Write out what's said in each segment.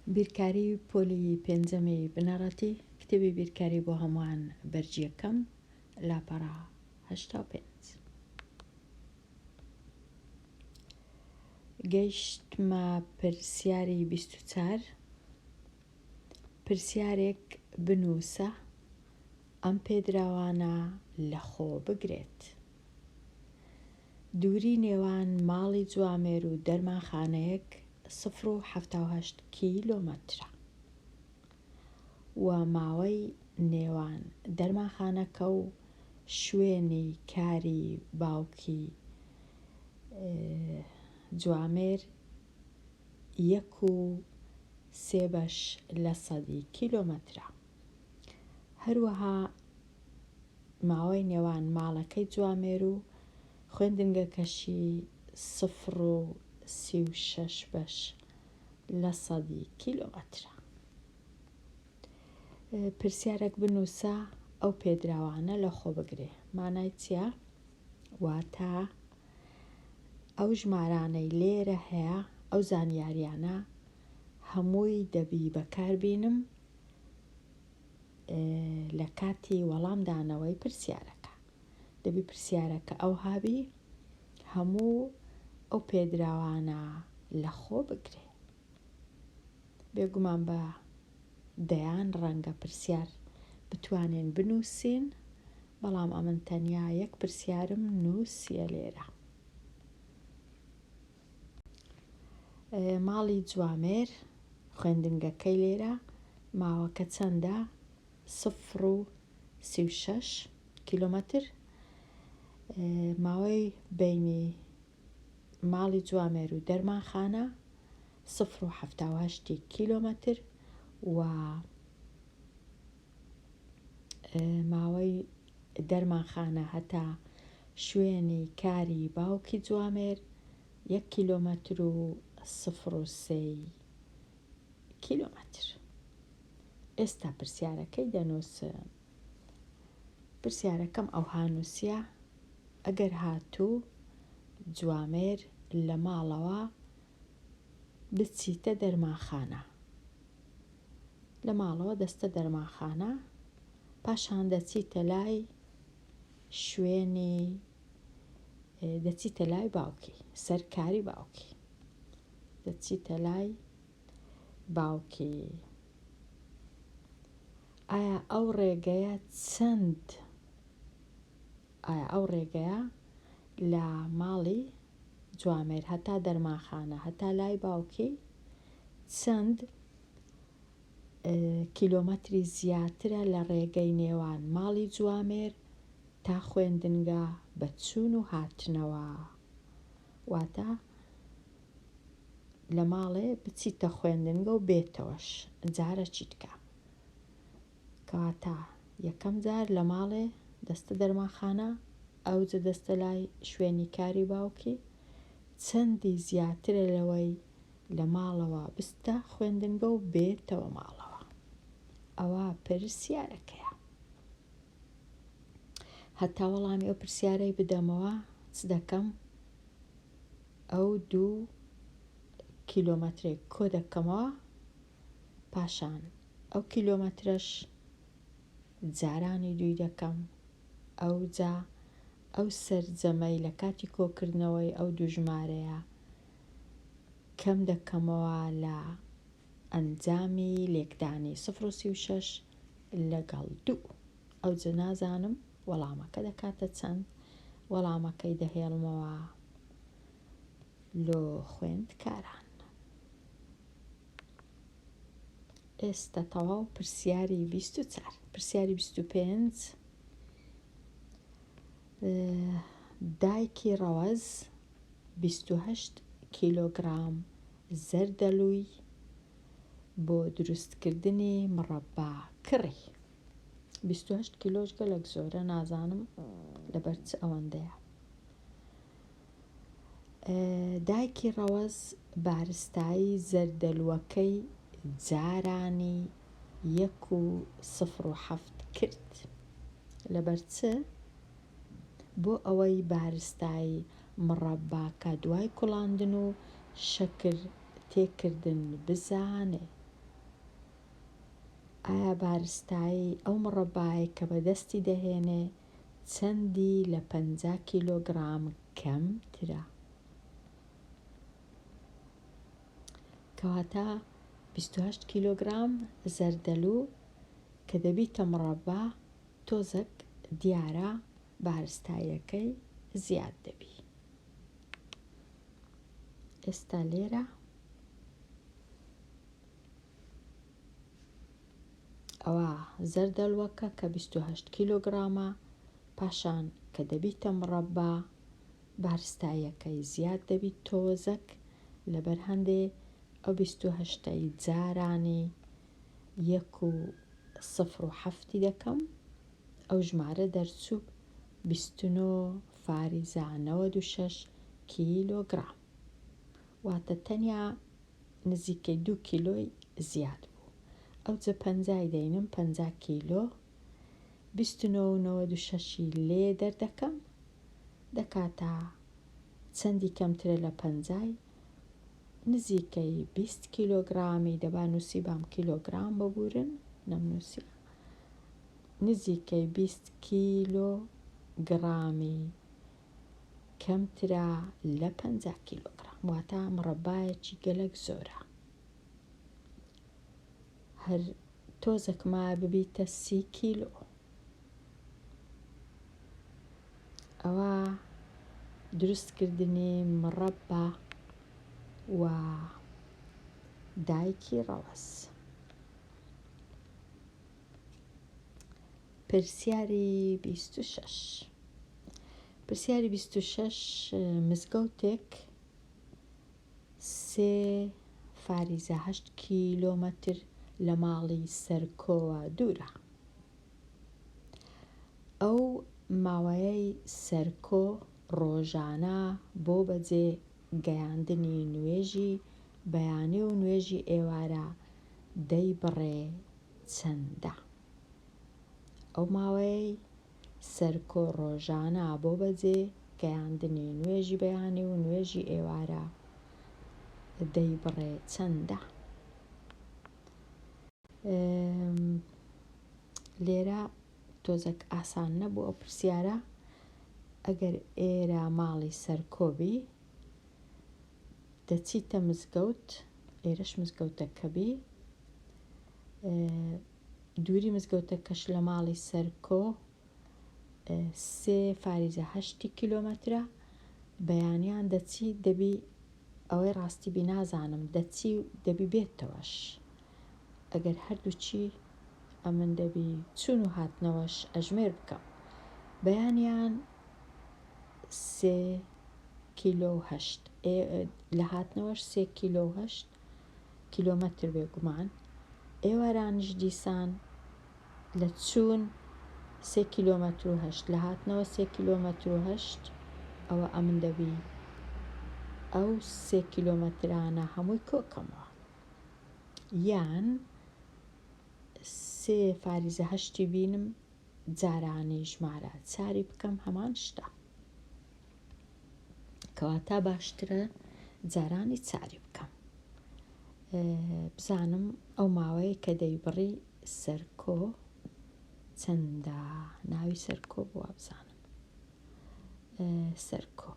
بیرکاری پۆلی پێنجەمی بنەڕەتی کتێبی بیرکاری بۆ هەمووان بەرجی یەکەم لاپەڕە 85. گەیشتمە پرسیاری 24. پرسیارێک بنووسە ئەم پێدراوانە لەخۆ بگرێت. دووری نێوان ماڵی جوامێر و دەرمانخانەیەک 0.78 کیلۆمەترە و ماوەی نێوان دەرمانخانەکە و شوێنی کاری باوکی جوامێر 1.3 کیلۆمەترە. هەروەها ماوەی نێوان ماڵەکەی جوامێر و خوێندنگەکەشی 0.36 کیلۆمەترە. پرسیارێک بنووسە ئەو پێدراوانە لەخۆ بگرێ. مانای چییە؟ واتە ئەو ژمارانەی لێرە هەیە، ئەو زانیاریانە هەمووی دەبی بەکاربینم لە کاتی وەڵامدانەوەی پرسیارەکە. دەبی پرسیارەکە ئەو هابی هەموو ئەو پێدراوانە لەخۆ بگرێ. بێگومان بە دەیان ڕەنگە پرسیار بتوانین بنووسین، بەڵام ئەمن تەنیا یەک پرسیارم نووسیە لێرە. ماڵی جوامێر خوێندنگەکەی لێرە ماوەکە چەندە؟ 0.36 کیلۆمەتر. ماوەی بینی ماڵی جوامێر و دەرمانخانە 0.78 کیلۆمەتر و ماوەی دەرمانخانە هەتا شوێنی کاری باوکی جوامێر 1 کیلۆمەتر و 0.3 کیلۆمەتر. ئێستا پرسیارەکەی دەنووسم. پرسیارەکەم ئەوها نووسیە: ئەگەر هاتوو جوامێر لە ماڵەوە بچیتە دەرمانخانە، لە ماڵەوە دەستە دەرمانخانە، پاشان دەچیتە لای شوێنی دەچیتە لای باوکی، سەرکاری باوکی، دەچیتە لای باوکی. ئایا ئەو ڕێگەیە چەند؟ ئایا ئەو ڕێگەیە لە ماڵی جوامێر هەتا دەرمانخانە هەتا لای باوکی چەند کیلۆمەتری زیاترە لە ڕێگەی نێوان ماڵی جوامێر تا خوێندنگە بە چوون و هاتنەوە؟ واتە لە ماڵێ بچیتە خوێندنگە و بێتەوەش، جارە چیتکە؟ کەواتە یەکەم جار لە ماڵێ دەستە دەرمانخانە، ئەوجە دەستە لای شوێنی کاری باوکی، چەندی زیاترە لەوەی لە ماڵەوە بستە خوێندنگە و بێتەوە ماڵەوە. ئەوە پرسیارەکەیە. هەتا وەڵامی ئەو پرسیارەی بدەمەوە چ دەکەم؟ ئەو 2 کیلۆمەترێک کۆ دەکەمەوە، پاشان ئەو کیلۆمەترەش جارانی 2 دەکەم، ئەوجا ئەو سەرجەمەی لە کاتی کۆکردنەوەی ئەو دوو ژمارەیە کەم دەکەمەوە لە ئەنجامی لێکدانی 0.36 لەگەڵ 2. ئەوجا نازانم وەڵامەکە دەکاتە چەند، وەڵامەکەی دەهێڵمەوە لۆ خوێندکاران. ئێستا تەواو پرسیاری 24. پرسیاری 25. دایکی ڕەوەز 28 کیلۆگرام زەردەلووی بۆ دروستکردنی مڕەبا کڕی. 28 کیلۆش گەلێک زۆرە، نازانم لەبەر چ ئەوەندەیە. دایکی ڕەوەز بارستایی زەردەلووەکەی جارانی 1.07 کرد. لەبەر چ؟ بۆ ئەوەی بارستایی مڕەباکە دوای کوڵاندن و شەکر تێکردن بزانێ. ئایا بارستایی ئەو مڕەبای کە بەدەستی دەهێنێ چەندی لە 50 کیلۆگرام کەمترە، کەواتە 28 کیلۆگرام زەردەلوو کە دەبیتە مڕەبا تۆزێک دیارە بارستاییەکەی زیاد دەبی. ئێستا لێرە ئەوە زەردەلوەکە کە 28 کیلۆگرامە، پاشان کە دەبیتە مڕەبا بارستاییەکەی زیاد دەبیت تۆزەک لەبەر هەندێ ئەو 28ی جارانی 1.07 دەکەم، ئەو ژمارە دەرچوو 29.96 کیلۆگرام، واتە تەنیا نزیکەی 2 کیلۆی زیاد بوو. ئەو جە 50 دەینم 50 کیلۆ 29.96 لێ دەردەکەم دەکاتە چەندی کەمترە لە 50 نزیکەی 20 کیلۆگرامی دەبا نووسی بام کیلۆگرام ببورن نەمنووسی نزیکەی 20 کیلۆگرامی کەمترە لە 50 کیلۆگرام، واتە مڕەبایەکی گەلک زۆرە. هەر تۆزێکما ببیتە 30 کیلۆ. ئەوە دروستکردنی مڕەبا و دایکی ڕەوەز. پرسیاری 26 مزگەوتێک 3.8 کیلۆمەتر لە ماڵی سەرکۆوە دوورە. ئەو ماوەیەی سەرکۆ ڕۆژانە بۆ بەجێ گەیاندنی نوێژی بەیانی و نوێژی ئێوارە دەیبڕێ چەندە؟ ئەو ماوەیەی سەرکۆ ڕۆژانە بۆ بەجێ گەیاندنی نوێژی بەیانی و نوێژی ئێوارە دەیبڕێ چەندە؟ لێرە تۆزێک ئاسان نەبوو ئەو پرسیارە. ئەگەر ئێرە ماڵی سەرکۆبی دەچیتە مزگەوت، ئێرەش مزگەوتەکەبی، دووری مزگەوتەکەش لە ماڵی سەرکۆ 3.8 کیلۆمەترە، بەیانیان دەچی دەبی ئەوەی ڕاستی بی نازانم دەچی دەبی بێتەوەش، ئەگەر هەردووچی ئەمن دەبی چون و هاتنەوەش ئەژمێر بکەم، بەیانیان 3 کیلۆ و 8 لە هاتنەوەش 3 کیلۆ و 8 کیلۆمەتر بێگومان، ئێوارانش دیسان لە چوون 3 کیلۆمەتر و 8 لە هاتنەوە 3 کیلۆمەتر و 8 ئەوە ئەمن دەبی ئەو 3 کیلۆمەترانە هەمووی کۆکەمەوە، یان 3.8 بینم جارانی ژمارە چاری بکەم هەمان شتە، کەواتە باشترە جارانی چاری بکەم بزانم ئەو ماوەیە کە دەیبڕی سەرکۆ چەندە. ناوی سەرکۆ بووە بزانم. سەرکۆ.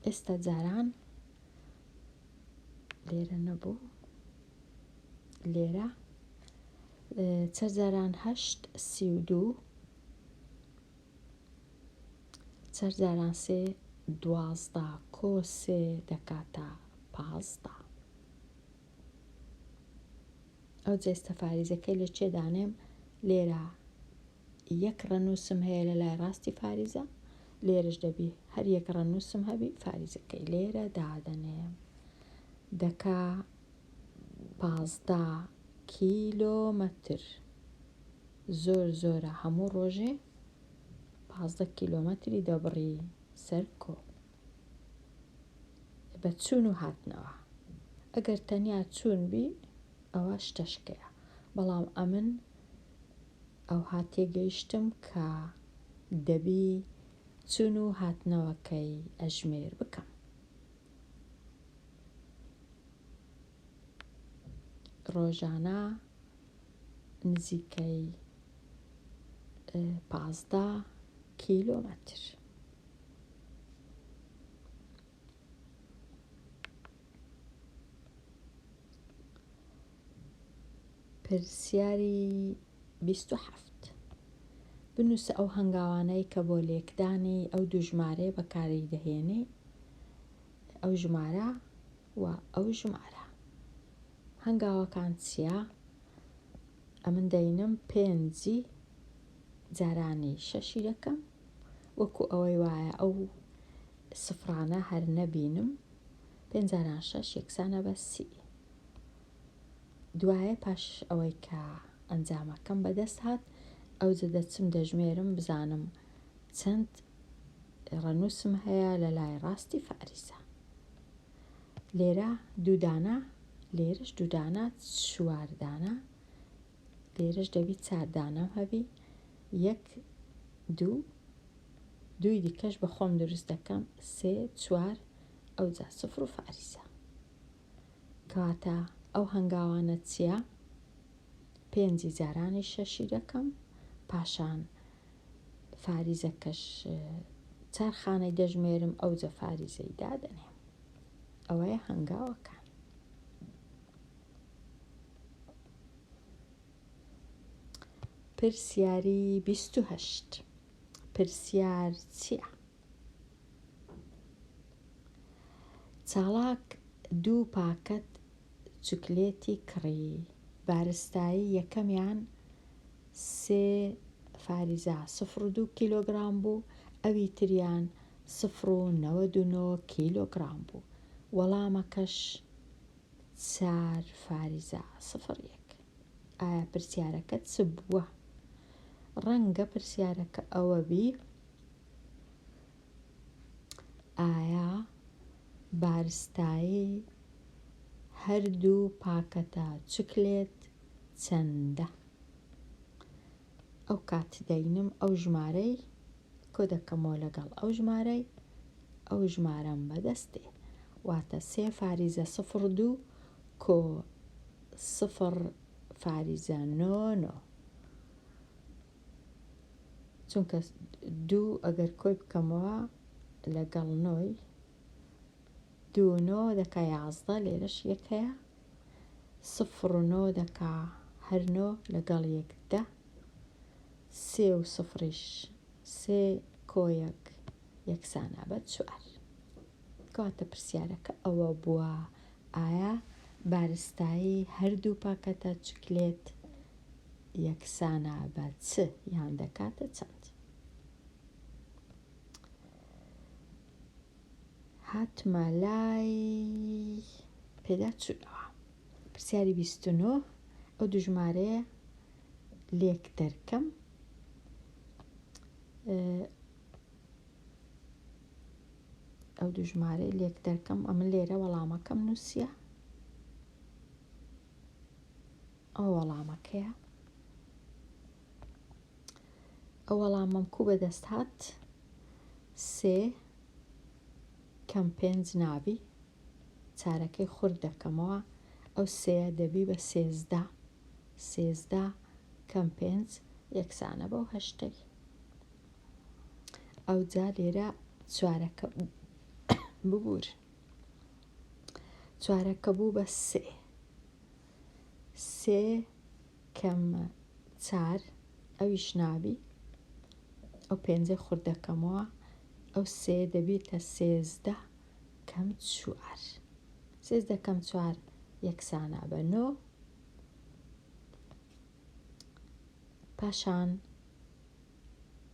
ئێستا جاران لێرە نەبوو، لێرە چەند جاران 8 32 چەند جاران 3 12 کۆ 3 دەکاتە 15. ئەو جێستە فاریزەکەی لە چێ دانێم؟ لێرە یەک ڕەنووسم هەیە لە لای ڕاستی فاریزە، لێرەش دەبی هەر یەک ڕەنووسم هەبی فاریزەکەی لێرە دادەنێم دەکا 15 کیلۆمەتر. زۆر زۆرە هەموو ڕۆژێ 15 کیلۆمەتری دەبڕی سەرکۆ بە چوون و هاتنەوە. ئەگەر تەنیا چوون بی ئەوە شتەشکەیە، بەڵام ئەمن ئەو هاتێگەیشتم کە دەبی چوون و هاتنەوەکەی ئەژمێر بکەم. ڕۆژانە نزیکەی 15 کیلۆمەتر. پرسیاری 27 بنووسە ئەو هەنگاوانەی کە بۆ لێکدانی ئەو دوو ژمارە بەکاری دەهێنێ، ئەو ژمارە و ئەو ژمارە. هەنگاوەکان چییە؟ ئەمن دەینم 5 جارانی 6 دەکەم، وەکو ئەوەی وایە ئەو سفرانە هەر نەبینم. 5 جاران 6 یەکسانە بە 30. دوایە پاش ئەوەی کە ئەنجامەکەم بەدەست هات، ئەو دەچم دەژمێرم بزانم چەند ڕەنووسم هەیە لە لای ڕاستی فاریزە. لێرە دوودانە، لێرش دوودانە 4 دانە، لێرش دەبی 4 دانەم هەبی، 1 2 دوی دیکەش بە خۆم دروست دەکەم، 3 4 ئەوجا سفر و فاریزە. کەواتە ئەو هەنگاوانە چییە؟ 5 جارانی 6 دەکەم، پاشان فاریزەکەش 4 خانەی دەژمێرم، ئەوجا فاریزەی دادەنێم. ئەوەیە هەنگاوەکان. پرسیاری 28 پرسیار چییە؟ چالاک 2 پاکەت چوکلێتی کڕی. بارستایی یەکەمیان 3 فاریزە 0.2 کیلۆگرام بوو، ئەوی تریان 0.99 کیلۆگرام بوو. وەڵامەکەش 4 فاریزە 0.1. ئایا پرسیارەکە چ بووە؟ ڕەنگە پرسیارەکە ئەوە بی: ئایا بارستایی هەردوو پاکەتە چوکلێت چەندە؟ ئەو کات دەینم ئەو ژمارەی کۆ دەکەمەوە لەگەڵ ئەو ژمارەی، ئەو ژمارەم بەدەستێ، واتە 3 فاریزە 0.2 کۆ 0 فاریزە 99. چونکە 2 ئەگەر کۆی بکەمەوە لەگەڵ 9 2 9 دەکا 11، لێرەش 1 هەیە، 0 و 9 دەکا هەر 9 لەگەڵ 1 10، 3 و 0ش 3 کۆ 1 یەکسانە بە 4. کەواتە پرسیارەکە ئەوە بووە: ئایا بارستایی هەردوو پاکەتە چوکلێت یەکسانە بە چ یان دەکاتە چەند؟ هاتمە لای پێدا چوونەوە. پرسیاری 29 ئەو دوو ژمارەیە لێک دەرکەم. ئەو دوو ژمارەی لێک دەرکەم، ئەمە لێرە وەڵامەکەم نووسیە، ئەو وەڵامەکەیە. ئەو وەڵامەم کوو بەدەست هات؟ 3 کەم 5 نابی، چارەکەی خورد دەکەمەوە، ئەو 3 دەبی بە 13. 13 کەم 5 یەکسانە بەو 8. ئەو جا لێرە چوارەکە ببور، چوارەکە بوو بە 3. 3 کەم 4 ئەویش نابی، ئەو 5 خورد دەکەمەوە، ئەو 3 دەبێتە 13 کەم 4. 13 کەم 4 یەکسانە بە 9. پاشان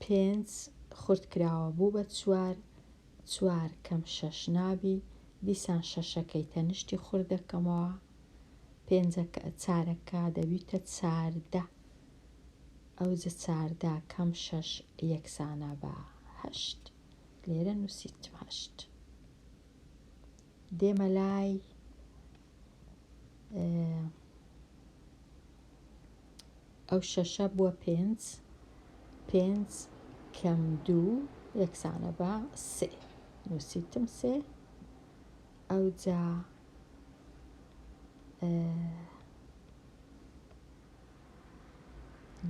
5 خورد کراوە بوو بە 4. 4 کەم 6 نابی، دیسان شەشەکەی تەنشتی خورد دەکەمەوە، 4ەکە دەبێتە 14. ئەوجە 14 کەم 6 یەکسانە بە 8. لێرە نووسیتم 8. دێمە لای ئەو شەشە بووە 5. 5 کەم 2 یەکسانە بە 3. نووسیتم 3. ئەوجا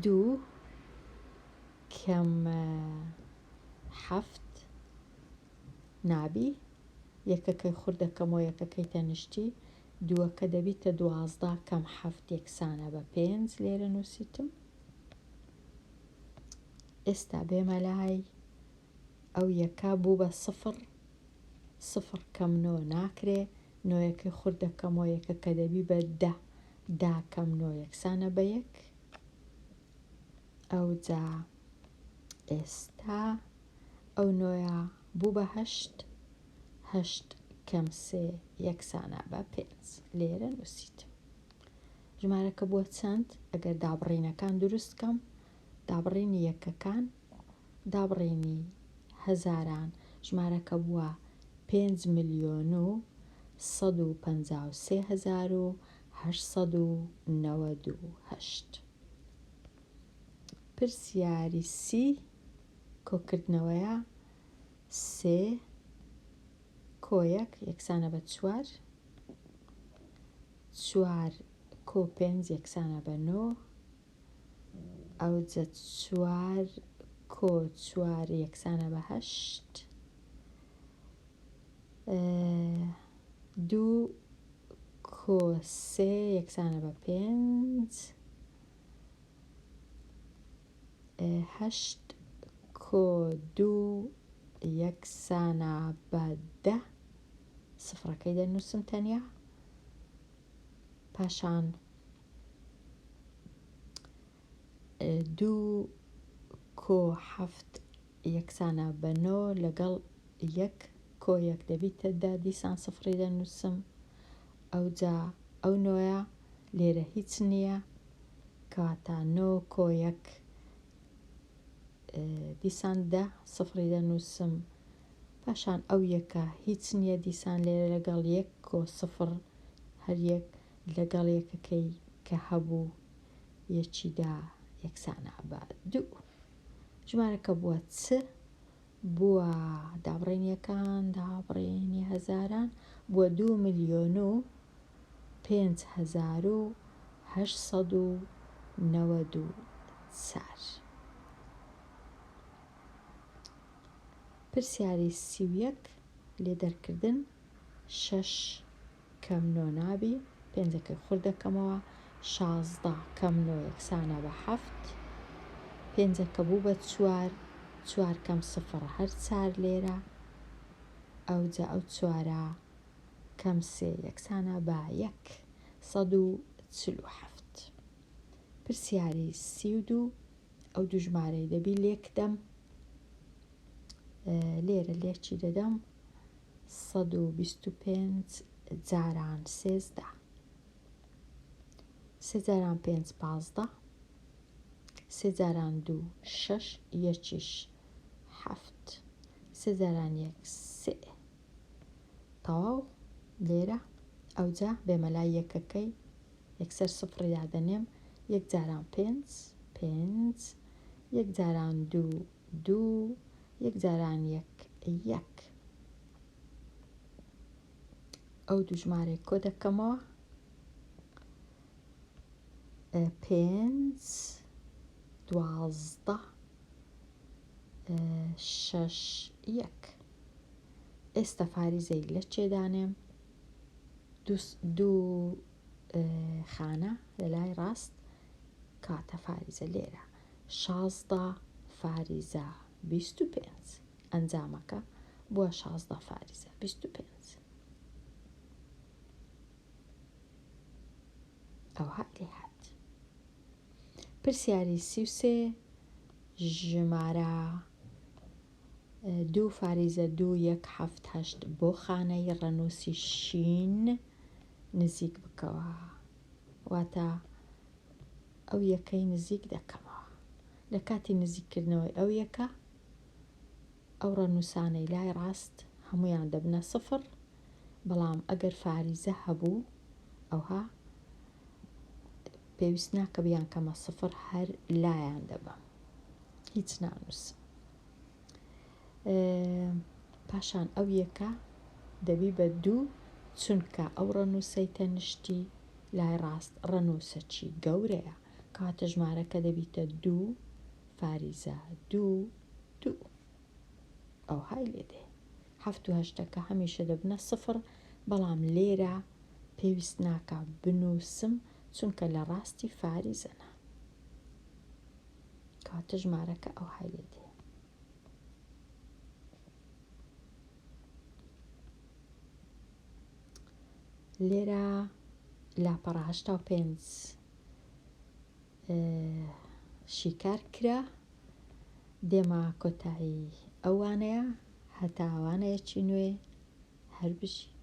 2 کەم 7 نابی، یەکەکەی خورد دەکەمەوە یەکەکەی تەنیشتی، دووەکە دەبیتە 12 کەم 7 یەکسانە بە 5 لێرە نووسیتم. ئێستا بێمە لای ئەو یەکە بوو بە 0 0 کەم 9 ناکرێ، نۆیەکەی خورد دەکەمەوە یەکەکە دەبی بە 10 کەم 9 یەکسانە بە 1. ئەو جا ئێستا ئەو نۆیە بوو بە 8 کەم 3 یەکسانە بە 5 لێرە نووسیتم. ژمارەکە بووە چەند؟ ئەگەر دابڕینەکان دروستکەم، دابڕینی یەکەکان، دابڕینی هەزاران، ژمارەکە بووە 5,153,898. پرسیاری سی کۆکردنەوەیە. 3 کۆیەک یەکسانە بە 4، 4 کۆ 5 یەکسانە بە 9، ئەوجە 4 کۆ 4 یەکسانە بە 8، 2 کۆ 3 یەکسانە بە 5، 8 کۆ 2 یەکسانە بە 10، سفرەکەی دەنووسم تەنیا، پاشان 2 کۆ 7 یەکسانە بە 9 لەگەڵ 1 کۆ 1 دەبیتە 10، دیسان سفری دەنووسم. ئەوجا ئەو نۆیە لێرە هیچ نییە، کەواتە 9 کۆ 1 دیسان 10 سفری دەنووسم، پاشان ئەو یەکە هیچ نییە، دیسان لێرە لەگەڵ 1 کۆ 0 هەر 1 لەگەڵ یەکەکەی کە هەبوو یەکیدا یەکسانە بە 2. ژمارەکە بووە چ؟ بووە دابڕینیەکان، دابڕینی هەزاران، بووە 2,05,894. پرسیاری 31 لێدەرکردن. 6 کەم 9 نابی، 5ەکەی خورد دەکەمەوە، 16 کەم 9 یەکسانە بە 7، 5ەکە بوو بە 4، 4 کەم 0 هەر 4 لێرە، ئەوجا ئەو 4 کەم 3 یەکسانە بە 147. پرسیاری 32 ئەو دوو ژمارەی دەبی لێکدەم، لێرە لێکی دەدەم 125 جاران 13، 3 جاران 5 15، 3 جاران 2 6، یەکیش 7، 3 جاران 1 3. تەواو لێرە. ئەوجا بێمە لای یەکەکەی، یەکسەر سفری دادەنێم، 1 جاران 5 5، 1 جاران 2 2، 1 جاران 1 1. ئەو دوو ژمارەی کۆ دەکەمەوە، 5 12 6 1. ئێستا فاریزەی لە چێدانێم، دوو خانە لە لای ڕاست، کاتە فاریزە لێرە 16 فاریزە 25. ئەنجامەکە بووە 16 فاریزە 25. ئەو هات لێ هات. پرسیاری 33 ژمارە 2 فاریزە 2 1 7 8 بۆ خانەی ڕەنووسی شین نزیک بکەوە، واتە ئەو یەکەی نزیک دەکەمەوە. لە کاتی نزیککردنەوەی ئەو یەکە، ئەو ڕەنووسانەی لای ڕاست هەمویان دەبنە 0، بەڵام ئەگەر فاریزە هەبوو ئەوها پێویست ناکە بیان کەمە 0، هەر لایان دەبم، هیچ نانووسم. پاشان ئەو یەکە دەبی بە 2، چونکە ئەو ڕەنووسەی تەنیشتی لای ڕاست ڕەنووسەکی گەورەیە، کاتە ژمارەکە دەبیتە 2 فاریزە 2 2 ئەو های لێدێ 7 و 8ەکە هەمیشە دەبنە 0 بەڵام لێرە پێویست ناکە بنووسم چونکە لە ڕاستی فاریزەنە کاتە ژمارەکە ئەو های لێدێ. لێرە لاپەڕە 85 شیکار کرا دێمە کۆتایی ئەوانەیە هەتا ئەوانەیەکی نوێ هەر بژی.